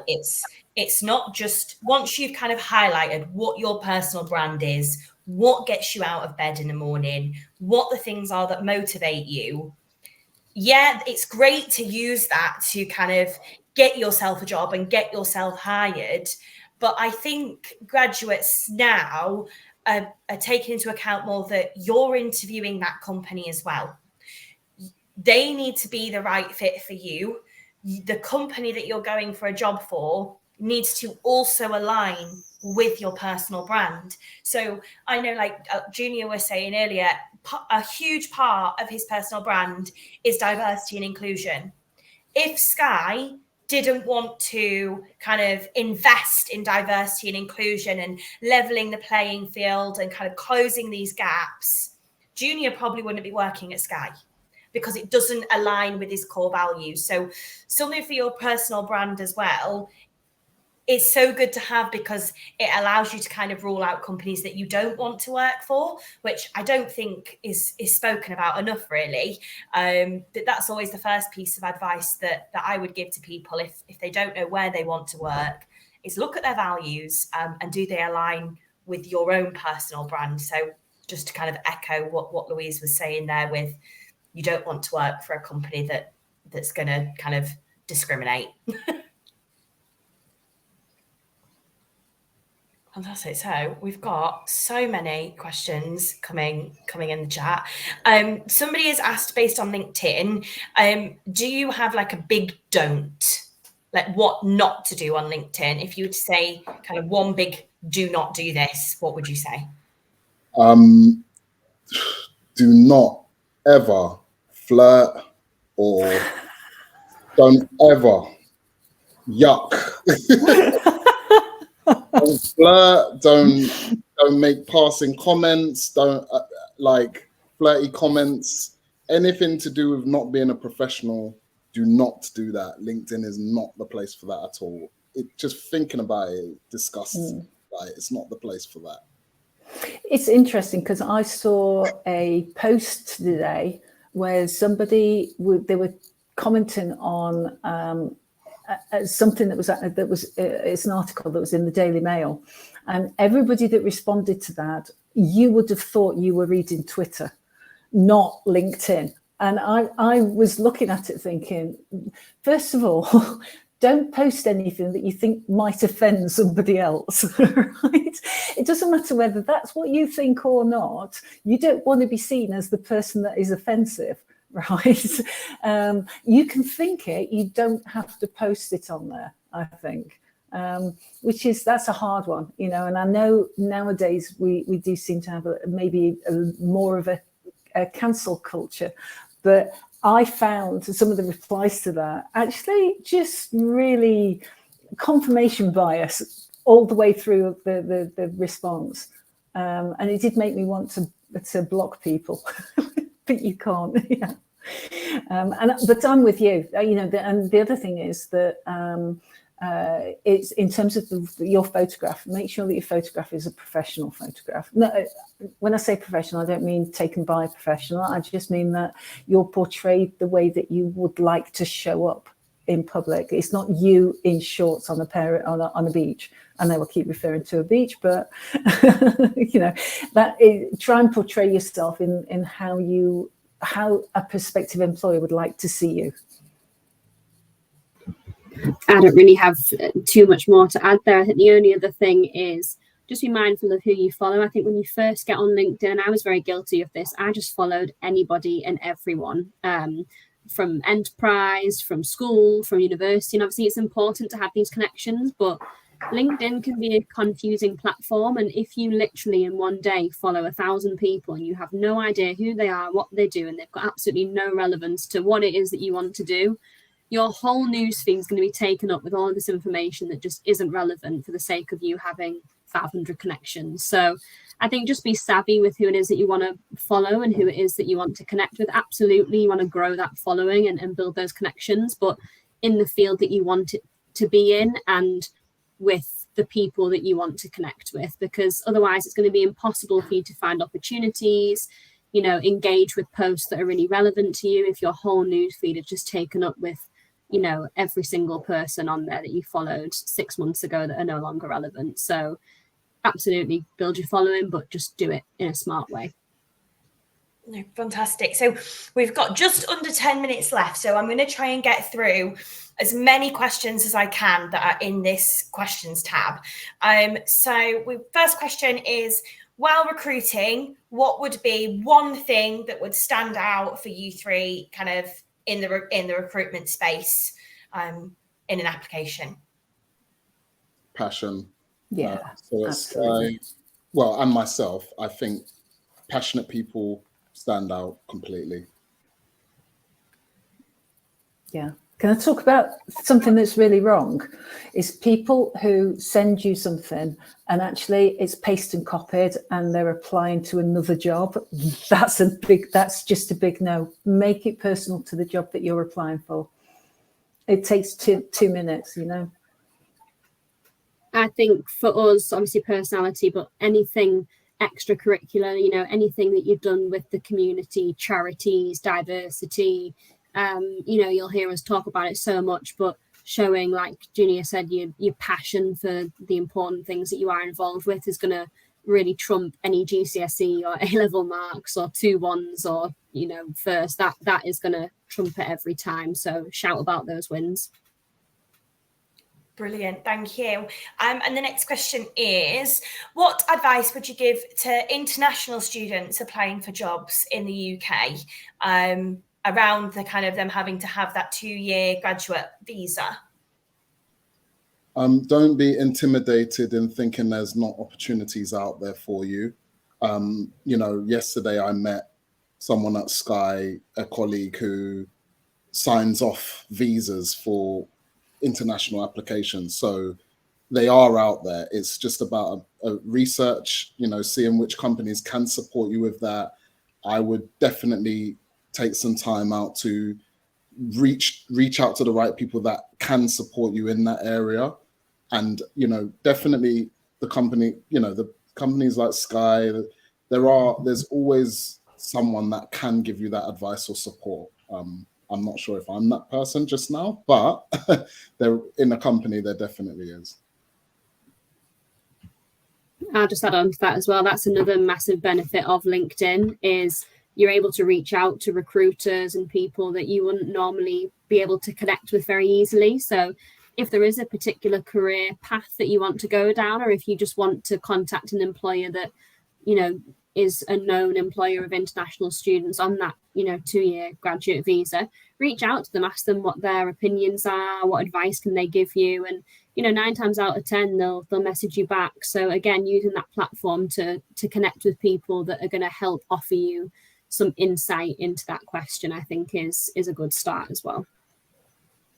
it's not just once you've kind of highlighted what your personal brand is, what gets you out of bed in the morning, what the things are that motivate you. Yeah, it's great to use that to kind of get yourself a job and get yourself hired. But I think graduates now are taking into account more that you're interviewing that company as well. They need to be the right fit for you. The company that you're going for a job for needs to also align with your personal brand. So I know, like Junior was saying earlier, a huge part of his personal brand is diversity and inclusion. If Sky didn't want to kind of invest in diversity and inclusion and leveling the playing field and kind of closing these gaps, Junior probably wouldn't be working at Sky, because it doesn't align with his core values. So something for your personal brand as well, it's so good to have, because it allows you to kind of rule out companies that you don't want to work for, which I don't think is spoken about enough, really. But that's always the first piece of advice that I would give to people if they don't know where they want to work, is look at their values and do they align with your own personal brand. So just to kind of echo what Louise was saying there, with you don't want to work for a company that's going to kind of discriminate. Fantastic. So we've got so many questions coming in the chat. Somebody has asked, based on LinkedIn, do you have like a big don't, like what not to do on LinkedIn? If you would say kind of one big do not do this, what would you say? Do not ever flirt or Don't ever. Yuck. Don't flirt. Don't make passing comments. Don't like flirty comments. Anything to do with not being a professional, do not do that. LinkedIn is not the place for that at all. Just thinking about it disgusts. Like, it's not the place for that. It's interesting because I saw a post today where they were commenting on something that was it's an article that was in the Daily Mail, and everybody that responded to that, you would have thought you were reading Twitter, not LinkedIn. And I was looking at it thinking, first of all, don't post anything that you think might offend somebody else, right? It doesn't matter whether that's what you think or not. You don't want to be seen as the person that is offensive, right? You can think it, you don't have to post it on there, I think. That's a hard one, you know, and I know nowadays we do seem to have maybe more of a cancel culture, but I found some of the replies to that actually just really confirmation bias all the way through the response. And it did make me want to block people, but you can't. Yeah. But I'm with you. You know, and the other thing is that it's in terms of your photograph. Make sure that your photograph is a professional photograph. No, when I say professional, I don't mean taken by a professional. I just mean that you're portrayed the way that you would like to show up in public. It's not you in shorts on a beach. I know I keep referring to a beach, but you know, try and portray yourself in how a prospective employer would like to see you. I don't really have too much more to add there. I think the only other thing is just be mindful of who you follow. I think when you first get on LinkedIn, I was very guilty of this. I just followed anybody and everyone, from enterprise, from school, from university. And obviously it's important to have these connections, but LinkedIn can be a confusing platform. And if you literally in one day follow 1,000 people and you have no idea who they are, what they do, and they've got absolutely no relevance to what it is that you want to do, your whole newsfeed is going to be taken up with all of this information that just isn't relevant for the sake of you having 500 connections. So I think just be savvy with who it is that you want to follow and who it is that you want to connect with. Absolutely, you want to grow that following and build those connections, but in the field that you want it to be in and with the people that you want to connect with, because otherwise it's going to be impossible for you to find opportunities, you know, engage with posts that are really relevant to you if your whole newsfeed is just taken up with, you know, every single person on there that you followed 6 months ago that are no longer relevant. So absolutely build your following, but just do it in a smart way. No, fantastic. So we've got just under 10 minutes left. So I'm going to try and get through as many questions as I can that are in this questions tab. First question is, while recruiting, what would be one thing that would stand out for you three kind of in the recruitment space, in an application? Passion. Yeah, so absolutely. And myself, I think passionate people stand out completely. Yeah. Can I talk about something that's really wrong? Is people who send you something and actually it's pasted and copied and they're applying to another job. That's just a big no. Make it personal to the job that you're applying for. It takes two minutes, you know. I think for us, obviously personality, but anything extracurricular, you know, anything that you've done with the community, charities, diversity, you know, you'll hear us talk about it so much, but showing, like Junior said, your passion for the important things that you are involved with is going to really trump any GCSE or A-level marks or 2-1s or, you know, first. That is going to trump it every time. So shout about those wins. Brilliant, thank you. And the next question is, what advice would you give to international students applying for jobs in the UK, around the kind of them having to have that 2-year graduate visa? Don't be intimidated in thinking there's not opportunities out there for you. You know, yesterday I met someone at Sky, a colleague who signs off visas for international applications. So they are out there. It's just about a research, seeing which companies can support you with that. I would definitely take some time out to reach out to the right people that can support you in that area. And definitely the companies like Sky, there's always someone that can give you that advice or support. I'm not sure if I'm that person just now, but there in a company there definitely is. I'll just add on to that as well. That's another massive benefit of LinkedIn is you're able to reach out to recruiters and people that you wouldn't normally be able to connect with very easily. So if there is a particular career path that you want to go down, or if you just want to contact an employer that, is a known employer of international students on that, 2-year graduate visa, reach out to them, ask them what their opinions are, what advice can they give you. And 9 times out of 10 they'll message you back. So again, using that platform to connect with people that are going to help offer you some insight into that question, I think is a good start as well.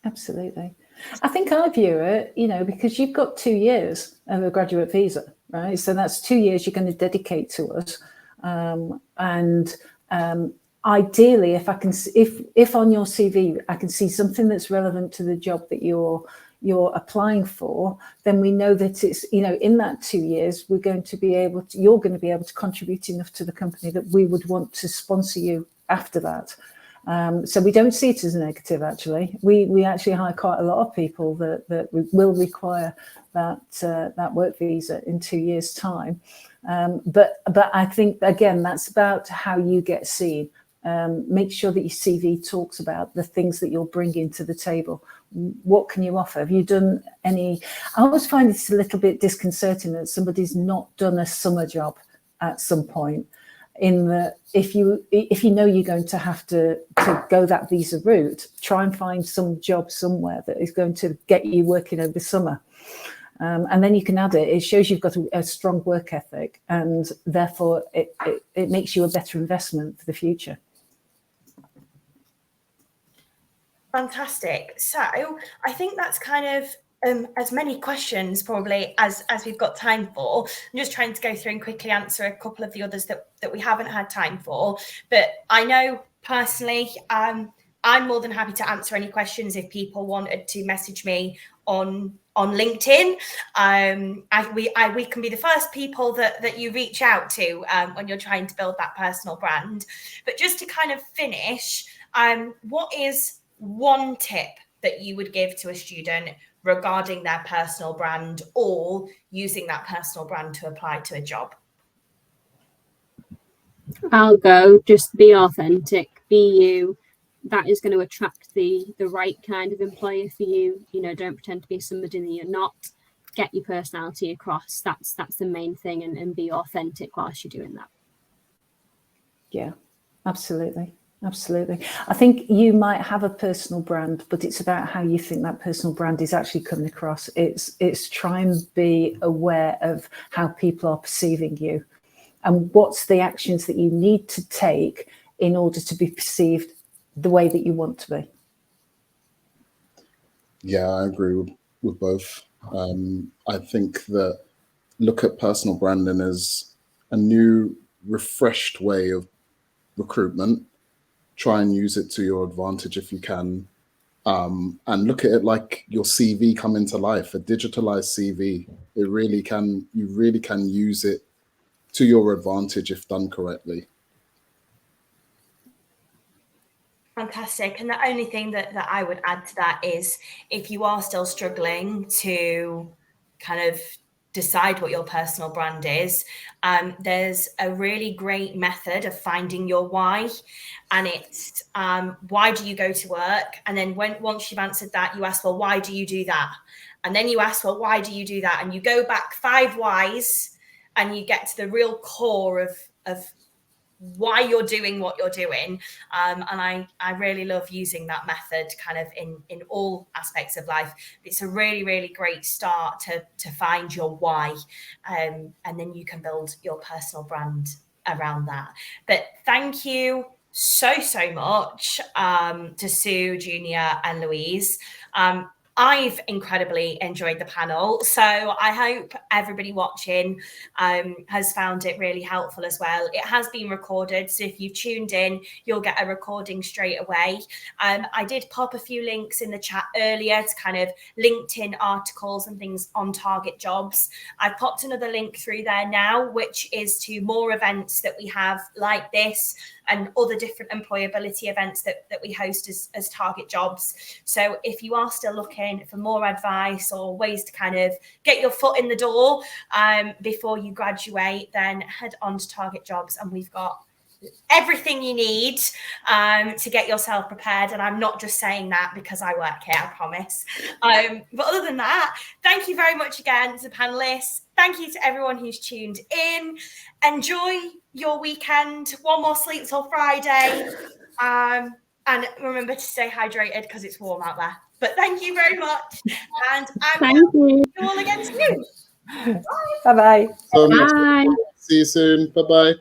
Absolutely. I think I view it, because you've got 2 years of a graduate visa, right? So that's 2 years you're going to dedicate to us. Ideally, if on your CV I can see something that's relevant to the job that you're applying for, then we know that it's, in that 2 years, you're going to be able to contribute enough to the company that we would want to sponsor you after that. So we don't see it as a negative, actually. We actually hire quite a lot of people that will require that work visa in 2 years' time. But I think, again, that's about how you get seen. Make sure that your CV talks about the things that you're bringing to the table. What can you offer? Have you done any? I always find it's a little bit disconcerting that somebody's not done a summer job at some point. In that, if you know you're going to have to go that visa route, try and find some job somewhere that is going to get you working over summer. And then you can add it. It shows you've got a strong work ethic, and therefore it makes you a better investment for the future. Fantastic. So I think that's kind of as many questions probably as we've got time for. I'm just trying to go through and quickly answer a couple of the others that we haven't had time for. But I know personally, I'm more than happy to answer any questions if people wanted to message me on LinkedIn. We can be the first people that you reach out to when you're trying to build that personal brand. But just to kind of finish, what is one tip that you would give to a student regarding their personal brand or using that personal brand to apply to a job? I'll go. Just be authentic, be you. That is going to attract the right kind of employer for you. Don't pretend to be somebody that you're not. Get your personality across. That's the main thing, and be authentic whilst you're doing that. Yeah, absolutely. Absolutely. I think you might have a personal brand, but it's about how you think that personal brand is actually coming across. It's try and be aware of how people are perceiving you and what's the actions that you need to take in order to be perceived the way that you want to be. Yeah, I agree with both. I think that look at personal branding as a new, refreshed way of recruitment. Try and use it to your advantage if you can, and look at it like your CV coming to life, a digitalized CV. You really can use it to your advantage if done correctly. Fantastic. And the only thing that I would add to that is if you are still struggling to kind of decide what your personal brand is, there's a really great method of finding your why. And it's why do you go to work? And then once you've answered that, you ask, well, why do you do that? And then you ask, well, why do you do that? And you go back 5 whys and you get to the real core of why you're doing what you're doing. And I really love using that method kind of in all aspects of life. It's a really, really great start to find your why. And then you can build your personal brand around that. But thank you so much to Sue, Junior, and Louise. I've incredibly enjoyed the panel, so I hope everybody watching has found it really helpful as well. It has been recorded, so if you've tuned in, you'll get a recording straight away. I did pop a few links in the chat earlier to kind of LinkedIn articles and things on Target Jobs. I've popped another link through there now, which is to more events that we have like this and other different employability events that we host as Target Jobs. So if you are still looking for more advice or ways to kind of get your foot in the door before you graduate, then head on to Target Jobs, and we've got everything you need to get yourself prepared. And I'm not just saying that because I work here, I promise. But other than that, thank you very much again to the panelists. Thank you to everyone who's tuned in. Enjoy your weekend. One more sleep till Friday. And remember to stay hydrated because it's warm out there. But thank you very much. And I will see you all again soon. Bye-bye. So Bye. see you soon. Bye-bye.